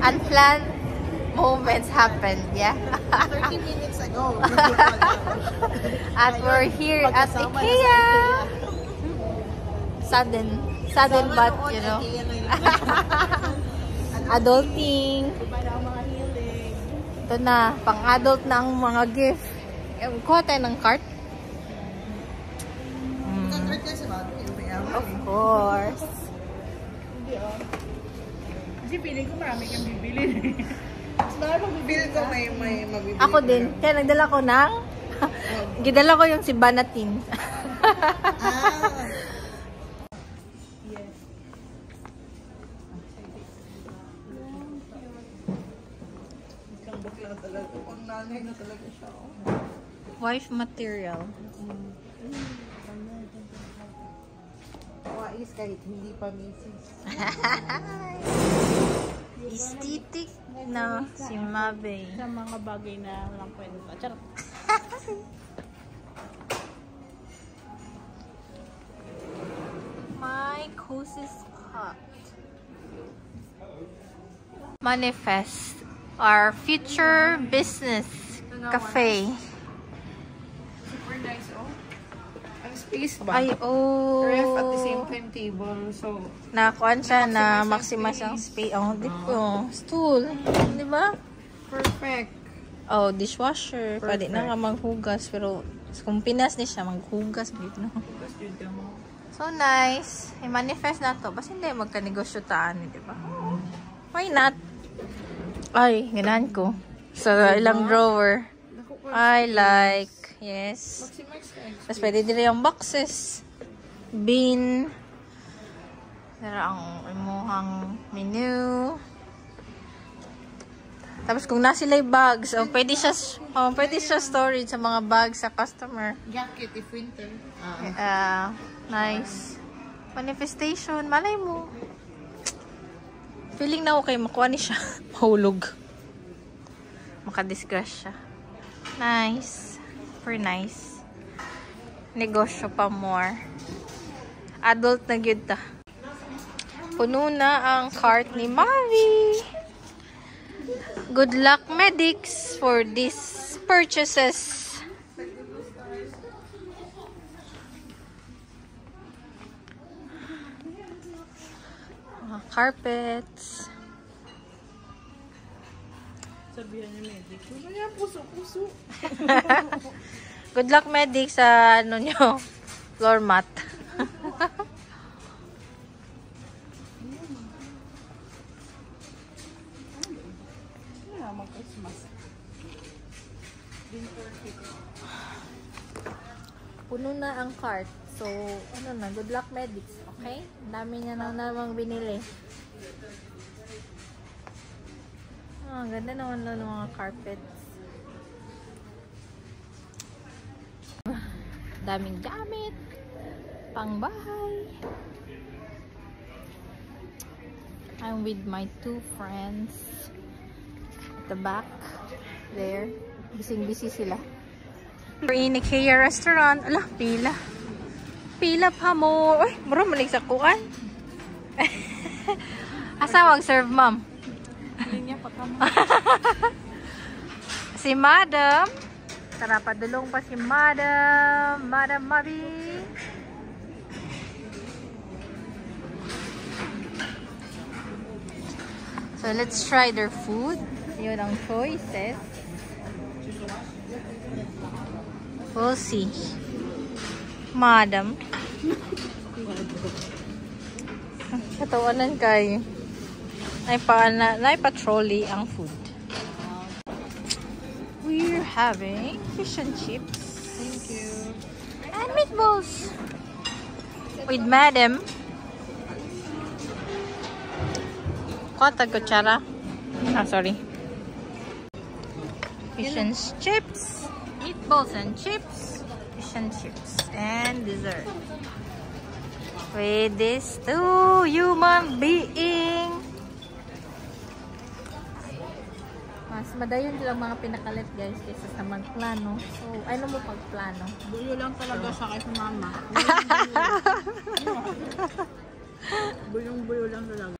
unplanned moments happened, yeah? 30 minutes ago. At we're here at IKEA. Sudden but, you know. Adulting. Ito na, pang-adult na ang mga gift. Kuha tayo ng cart. Of course. Kasi feeling ko marami kang bibili. Bibili ko may mabibili. Ako din. Kaya nagdala ko ng gidala ko yung si Banatin. Yes. Isang bakla talaga. Pang nanay na talaga siya. Wife material. Wais kahit hindi pa misis. Aesthetic na si Mabe. Sa mga bagay na walang pwede pa. Charot. My cozy spot. Manifest our future business cafe. Super nice, oh. Ang space ba? Ay, oh. Ref at the same time table. So, Nakuan siya na maximize ang space. Oh, stool. Di ba? perfect. Oh, dishwasher. Pwede na Perfect. nga maghugas. Pero kung Pinas ni siya, maghugas. No? So nice. I-manifest na to. Basta hindi magka-negosyo taan. Di ba? Why not? Ay, ganahan ko. Sa ilang drawer. I like. Yes. Tapos pwede din yung boxes. Bin. Pero ang imuhang menu. Tapos kung nasa sila yung bags, pwede siya storage sa mga bags sa customer. Jacket if winter. Nice. Manifestation. Malay mo. Feeling na okay. Makuha ni siya. Mahulog. Makadisgrace siya. Nice. Super nice. Negosyo pa more. Adult na gyud ta. Puno na ang cart ni Mavi. Good luck, medics, for these purchases. Carpets. Sabihan ni medic. Kaya puso. Good luck, medics, sa ano nyo, floor mat. Puno na ang cart. So, ano na, good luck, medics. Okay? Ang dami niya na namang binili. Ang ganda naman ng mga carpets. Daming gamit. Pang bahay. I'm with my two friends. At the back. There. Busy sila. We're in IKEA restaurant. Ala, pila. Pila pa mo. Uy, mura malig sa kuan. Asa mag-serve, ma'am? Hindi niya pa kamo. Si Madam. Tara, padulong pa si Madam. Madam Mabi. So, let's try their food. Yun ang choices. We'll see. Madam. Katawanan kay. Naipa-trolley ang food. We're having fish and chips. Thank you. And meatballs. With Madam. Kota kutsara. Sorry. Fish and chips. Meatballs and chips. Fish and chips. And dessert. With these two human being. Mas madayon silang mga pinakalit, guys, kaysa sa magplano. So, ano mo pagplano? Buyo lang talaga siya kay mama. Buyong-buyo lang talaga.